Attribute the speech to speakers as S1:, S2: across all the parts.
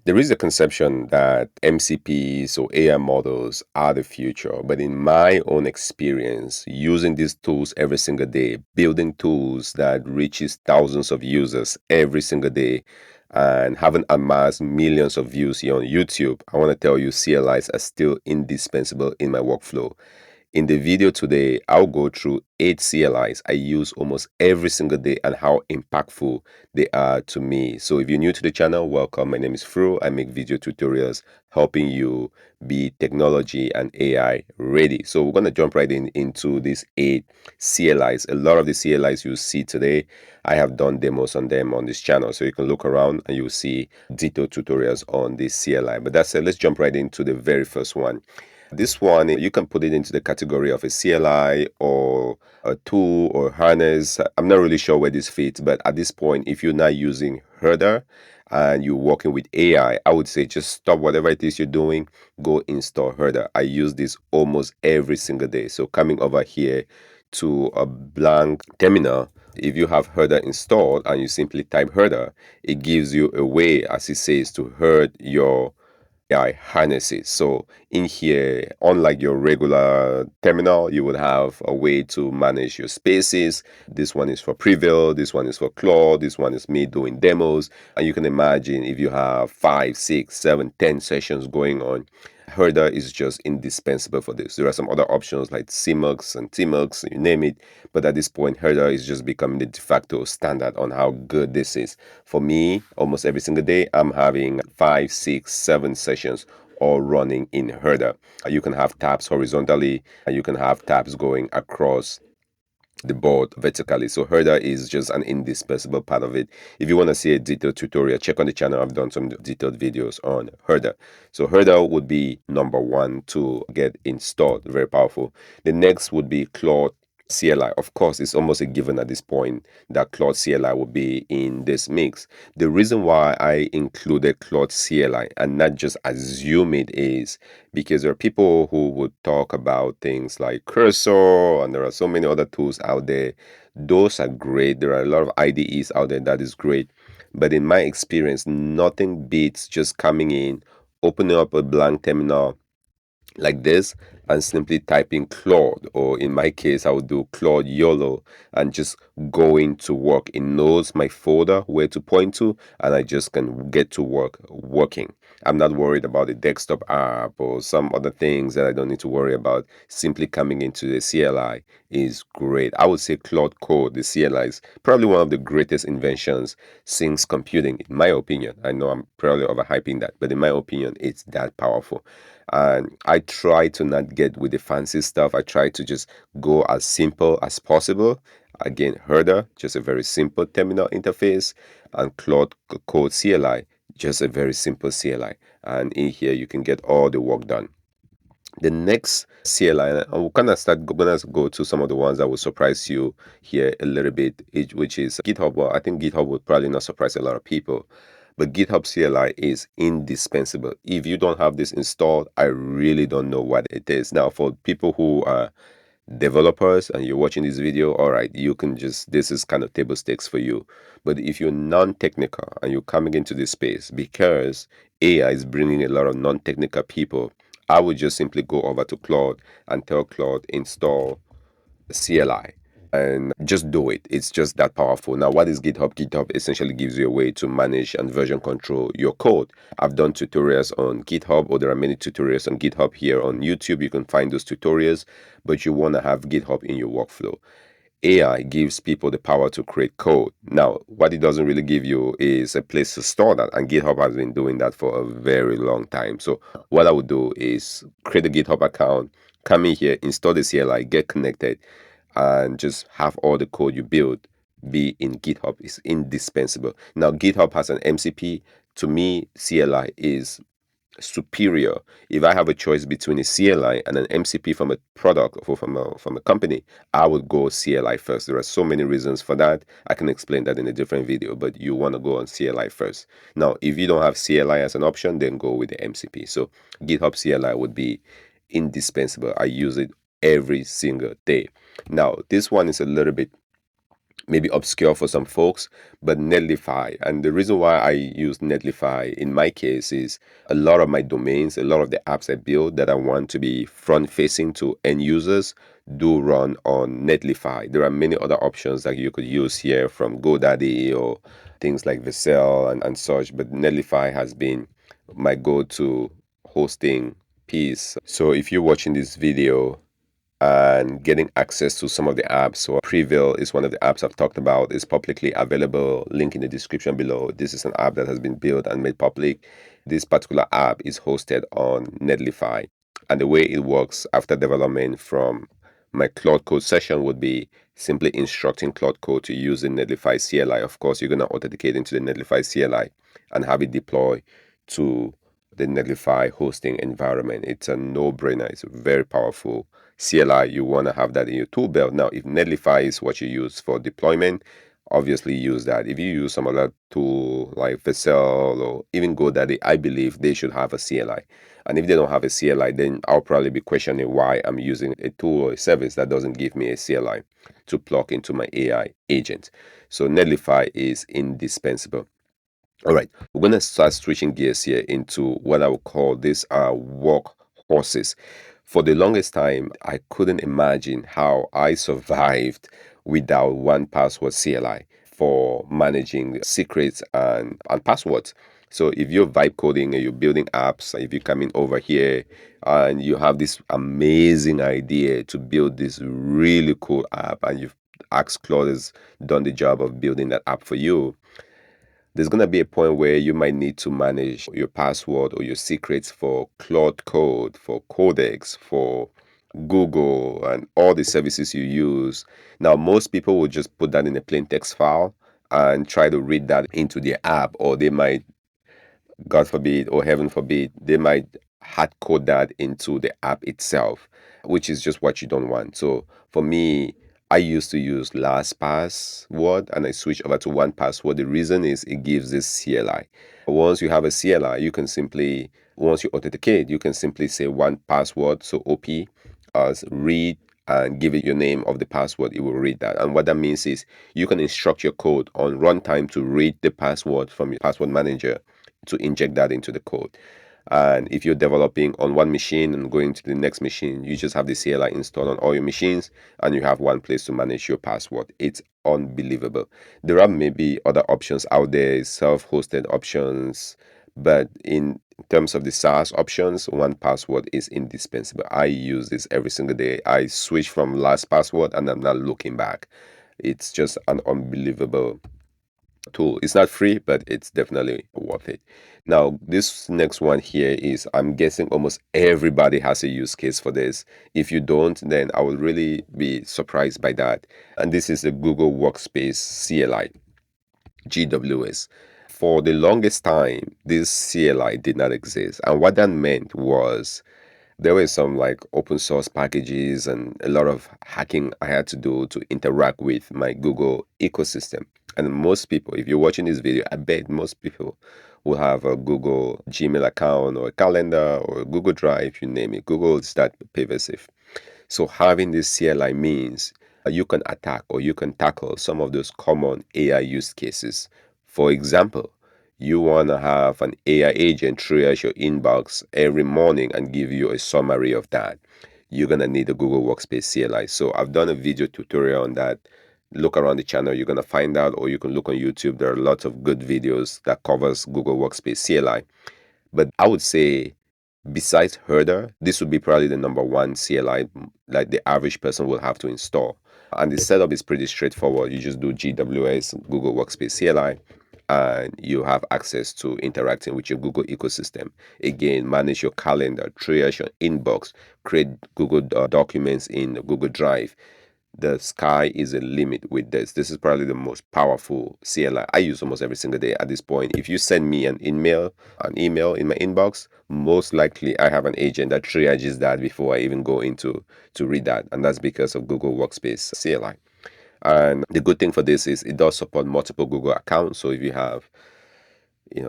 S1: There is a conception that MCPs or AI models are the future, but in my own experience, using these tools every single day, building tools that reaches thousands of users every single day, and having amassed millions of views here on YouTube, I want to tell you CLIs are still indispensable in my workflow. In the video today, I'll go through 8 CLIs I use almost every single day and how impactful they are to me. So if you're new to the channel, welcome. My name is Fro. I make video tutorials helping you be technology and AI ready. So we're going to jump right into these 8 CLIs. A lot of the CLIs you see today, I have done demos on them on this channel. So you can look around and you'll see detailed tutorials on this CLI. But that's it. Let's jump right into the very first one. This one, you can put it into the category of a CLI or a tool or harness. I'm not really sure where this fits, but at this point, if you're not using Herder and you're working with AI, I would say just stop whatever it is you're doing, go install Herder. I use this almost every single day. So coming over here to a blank terminal, if you have Herder installed and you simply type Herder, it gives you a way, as it says, to herd your AI harnesses. So in here, unlike your regular terminal, you would have a way to manage your spaces. This one is for Prevail, this one is for Claude, this one is me doing demos. And you can imagine if you have 5, 6, 7, 10 sessions going on, Herder is just indispensable for this. There are some other options like CMux and TMux, you name it. But at this point, Herder is just becoming the de facto standard on how good this is. For me, almost every single day, I'm having 5, 6, 7 sessions all running in Herder. You can have tabs horizontally, and you can have tabs going across the board vertically. So Herder is just an indispensable part of it. If you want to see a detailed tutorial, check on the channel. I've done some detailed videos on Herder. So Herder would be number one to get installed. Very powerful. The next would be Claude CLI. Of course, it's almost a given at this point that Claude CLI will be in this mix. The reason why I included Claude CLI and not just assume it is because there are people who would talk about things like Cursor, and there are so many other tools out there. Those are great. There are a lot of IDEs out there that is great. But in my experience, nothing beats just coming in, opening up a blank terminal like this and simply typing Claude, or in my case, I would do Claude YOLO and just going to work. It knows my folder where to point to, and I just can get to work working. I'm not worried about the desktop app or some other things that I don't need to worry about. Simply coming into the CLI is great. I would say Claude Code, the CLI, is probably one of the greatest inventions since computing, in my opinion. I know I'm probably overhyping that, but in my opinion, it's that powerful. And I try to not get with the fancy stuff. I try to just go as simple as possible. Again, Herder, just a very simple terminal interface, and Claude Code CLI, just a very simple CLI. And in here, you can get all the work done. The next CLI, and we'll kind of start gonna go to some of the ones that will surprise you here a little bit, which is GitHub. Well, I think GitHub would probably not surprise a lot of people, but GitHub CLI is indispensable. If you don't have this installed, I really don't know what it is. Now, for people who are developers and you're watching this video, all right, you can just, this is kind of table stakes for you. But if you're non-technical and you're coming into this space, because AI is bringing a lot of non-technical people, I would just simply go over to Claude and tell Claude install CLI and just do it. It's just that powerful. Now, what is GitHub? GitHub essentially gives you a way to manage and version control your code. I've done tutorials on GitHub, or there are many tutorials on GitHub here on YouTube. You can find those tutorials, but you want to have GitHub in your workflow. AI gives people the power to create code. Now, what it doesn't really give you is a place to store that, and GitHub has been doing that for a very long time. So what I would do is create a GitHub account, come in here, install the CLI, get connected, and just have all the code you build be in GitHub. Is indispensable. Now, GitHub has an MCP. To me, CLI is superior. If I have a choice between a CLI and an MCP from a product or from a company, I would go CLI first. There are so many reasons for that. I can explain that in a different video, but you want to go on CLI first. Now, if you don't have CLI as an option, then go with the MCP. So GitHub CLI would be indispensable. I use it every single day. Now, this one is a little bit maybe obscure for some folks, but Netlify. And the reason why I use Netlify in my case is a lot of my domains, a lot of the apps I build that I want to be front facing to end users do run on Netlify. There are many other options that you could use here from GoDaddy or things like Vercel and such, but Netlify has been my go-to hosting piece. So if you're watching this video and getting access to some of the apps. So Prevail is one of the apps I've talked about. It's publicly available. Link in the description below. This is an app that has been built and made public. This particular app is hosted on Netlify. And the way it works after development from my Claude Code session would be simply instructing Claude Code to use the Netlify CLI. Of course, you're going to authenticate into the Netlify CLI and have it deploy to the Netlify hosting environment. It's a no-brainer. It's very powerful. CLI, you want to have that in your tool belt. Now, if Netlify is what you use for deployment, obviously use that. If you use some other tool like Vercel or even GoDaddy, I believe they should have a CLI. And if they don't have a CLI, then I'll probably be questioning why I'm using a tool or a service that doesn't give me a CLI to plug into my AI agent. So Netlify is indispensable. All right, we're going to start switching gears here into what I would call these workhorses. For the longest time, I couldn't imagine how I survived without one password CLI for managing secrets and passwords. So if you're vibe coding and you're building apps, if you're coming over here and you have this amazing idea to build this really cool app and you've asked Claude has done the job of building that app for you, there's going to be a point where you might need to manage your password or your secrets for Claude Code, for Codex, for Google, and all the services you use. Now, most people will just put that in a plain text file and try to read that into their app, or they might, God forbid, or heaven forbid, they might hard code that into the app itself, which is just what you don't want. So for me, I used to use LastPass word and I switched over to one password. The reason is it gives this CLI. Once you have a CLI, you can simply, once you authenticate, you can simply say one password, so OP, as read and give it your name of the password, it will read that. And what that means is you can instruct your code on runtime to read the password from your password manager to inject that into the code. And if you're developing on one machine and going to the next machine, you just have the CLI installed on all your machines and you have one place to manage your password. It's unbelievable. There are maybe other options out there, self-hosted options, but in terms of the SaaS options, one password is indispensable. I use this every single day. I switch from last password and I'm not looking back. It's just an unbelievable tool. It's not free, but it's definitely worth it. Now, this next one here is, I'm guessing almost everybody has a use case for this. If you don't, then I will really be surprised by that. And this is the Google Workspace CLI, GWS. For the longest time, this CLI did not exist. And what that meant was there were some like open source packages and a lot of hacking I had to do to interact with my Google ecosystem. And most people, if you're watching this video, I bet most people will have a Google Gmail account or a calendar or a Google Drive, you name it. Google is that pervasive. So having this CLI means you can attack or you can tackle some of those common AI use cases. For example, you want to have an AI agent triage your inbox every morning and give you a summary of that. You're going to need a Google Workspace CLI. So I've done a video tutorial on that. Look around the channel, you're going to find out, or you can look on YouTube. There are lots of good videos that covers Google Workspace CLI. But I would say besides Herder, this would be probably the number one CLI like the average person will have to install. And the setup is pretty straightforward. You just do GWS, Google Workspace CLI, and you have access to interacting with your Google ecosystem. Again, manage your calendar, triage your inbox, create Google documents in Google Drive. The sky is a limit with this. This is probably the most powerful CLI I use almost every single day at this point. If you send me an email in my inbox, most likely I have an agent that triages that before I even go into to read that, and that's because of Google Workspace CLI. And the good thing for this is it does support multiple Google accounts. So if you have,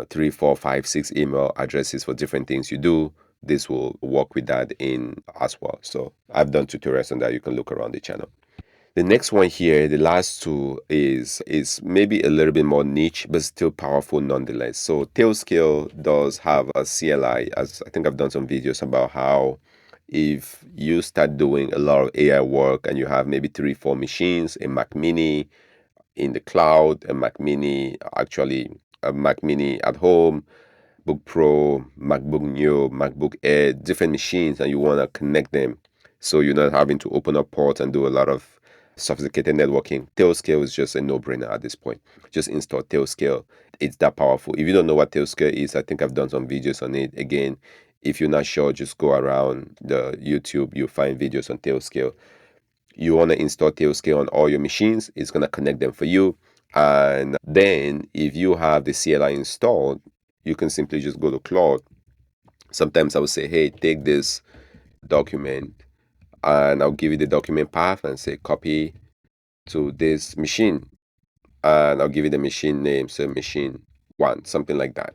S1: 3, 4, 5, 6 email addresses for different things you do, this will work with that in as well. So I've done tutorials on that. You can look around the channel. The next one here, the last two, is maybe a little bit more niche, but still powerful nonetheless. So Tailscale does have a CLI, as I think I've done some videos about how if you start doing a lot of AI work and you have maybe three, four machines, a Mac Mini in the cloud, a Mac Mini, actually a Mac Mini at home, Book Pro, MacBook Neo, MacBook Air, different machines, and you want to connect them so you're not having to open up ports and do a lot of sophisticated networking. Tailscale is just a no-brainer at this point. Just install Tailscale. It's that powerful. If you don't know what Tailscale is, I think I've done some videos on it. Again, if you're not sure, just go around the YouTube. You'll find videos on Tailscale. You want to install Tailscale on all your machines. It's going to connect them for you. And then if you have the CLI installed, you can simply just go to Claude. Sometimes I would say, hey, take this document and I'll give you the document path and say copy to this machine. And I'll give you the machine name, so machine one, something like that.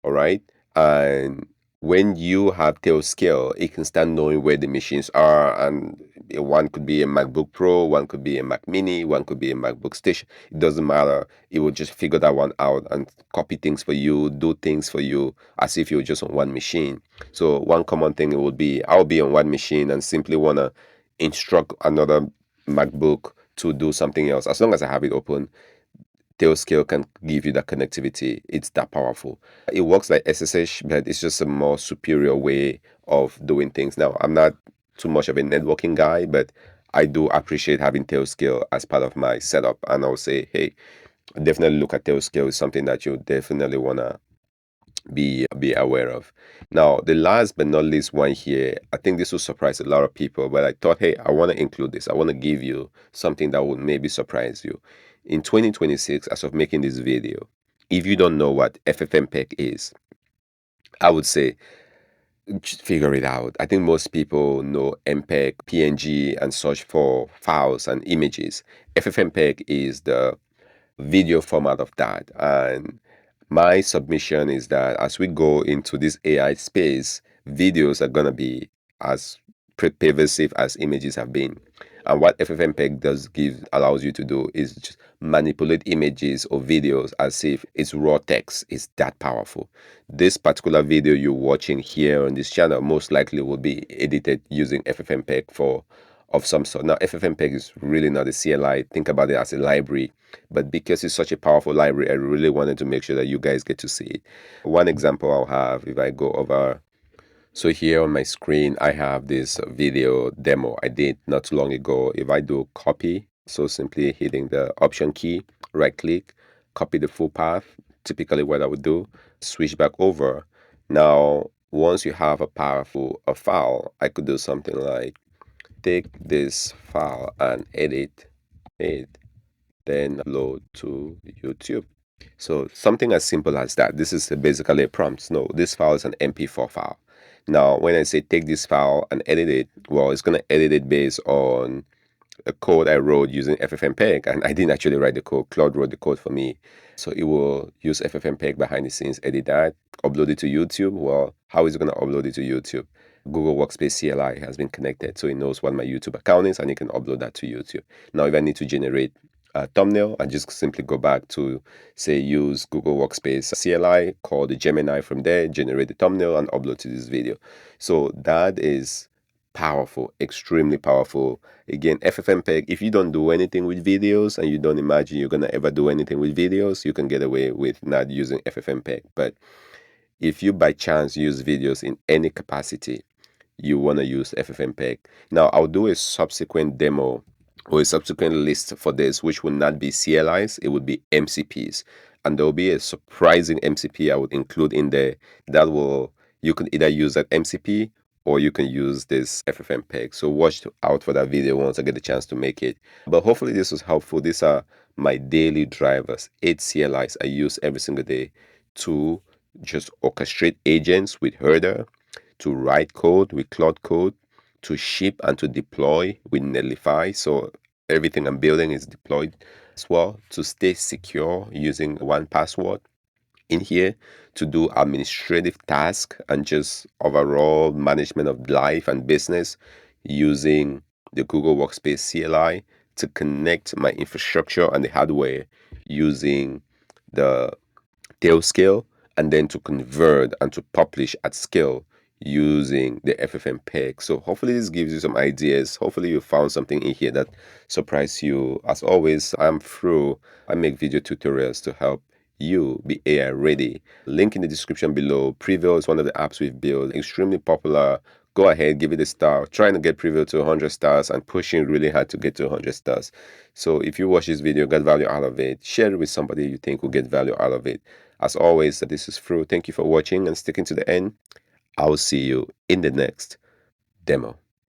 S1: All right. And when you have Tailscale, it can start knowing where the machines are. And one could be a MacBook Pro, one could be a Mac Mini, one could be a MacBook Station. It doesn't matter. It will just figure that one out and copy things for you, do things for you as if you're just on one machine. So one common thing it would be I'll be on one machine and simply want to instruct another MacBook to do something else. As long as I have it open, Tailscale can give you that connectivity. It's that powerful. It works like SSH, but it's just a more superior way of doing things. Now, I'm not too much of a networking guy, but I do appreciate having Tailscale as part of my setup. And I'll say, hey, definitely look at Tailscale. Is something that you definitely wanna be aware of. Now, the last but not least one here, I think this will surprise a lot of people, but I thought, hey, I want to include this. I want to give you something that would maybe surprise you. In 2026, as of making this video, if you don't know what FFmpeg is, I would say just figure it out. I think most people know MPEG, PNG, and such for files and images. FFmpeg is the video format of that. And my submission is that as we go into this AI space, videos are going to be as pervasive as images have been. And what FFmpeg does give allows you to do is just manipulate images or videos as if it's raw text. It's that powerful. This particular video you're watching here on this channel most likely will be edited using FFmpeg for of some sort. Now, FFmpeg is really not a CLI. Think about it as a library. But because it's such a powerful library, I really wanted to make sure that you guys get to see it. One example I'll have if I go over. So here on my screen, I have this video demo I did not too long ago. If I do copy, so simply hitting the option key, right click, copy the full path, typically what I would do, switch back over. Now, once you have a powerful a file, I could do something like take this file and edit it, then upload to YouTube. So something as simple as that. This is basically a prompt. No, this file is an MP4 file. Now, when I say take this file and edit it, well, it's going to edit it based on a code I wrote using FFmpeg, and I didn't actually write the code. Claude wrote the code for me. So it will use FFmpeg behind the scenes, edit that, upload it to YouTube. Well, how is it going to upload it to YouTube? Google Workspace CLI has been connected, so it knows what my YouTube account is, and it can upload that to YouTube. Now, if I need to generate a thumbnail, I just simply go back to, say, use Google Workspace CLI, call the Gemini from there, generate the thumbnail, and upload to this video. So that is powerful, extremely powerful. Again, FFmpeg, if you don't do anything with videos and you don't imagine you're going to ever do anything with videos, you can get away with not using FFmpeg. But if you by chance use videos in any capacity, you want to use FFmpeg. Now, I'll do a subsequent demo or a subsequent list for this, which will not be CLIs, it would be MCPs. And there will be a surprising MCP I would include in there that will, you can either use that MCP or you can use this FFmpeg. So watch out for that video once I get the chance to make it. But hopefully this was helpful. These are my daily drivers, 8 CLIs I use every single day to just orchestrate agents with Herder, to write code with Claude Code, to ship and to deploy with Netlify. So everything I'm building is deployed as well, to stay secure using one password in here, to do administrative tasks and just overall management of life and business using the Google Workspace CLI, to connect my infrastructure and the hardware using the Tailscale, and then to convert and to publish at scale using the FFmpeg. So hopefully this gives you some ideas. Hopefully you found something in here that surprised you. As always, I'm through. I make video tutorials to help you be AI ready. Link in the description below. Prevail is one of the apps we've built, extremely popular. Go ahead, give it a star. Trying to get Prevail to 100 stars and pushing really hard to get to 100 stars. So if you watch this video, got value out of it, share it with somebody you think will get value out of it. As always, this is Fru. Thank you for watching and sticking to the end. I will see you in the next demo.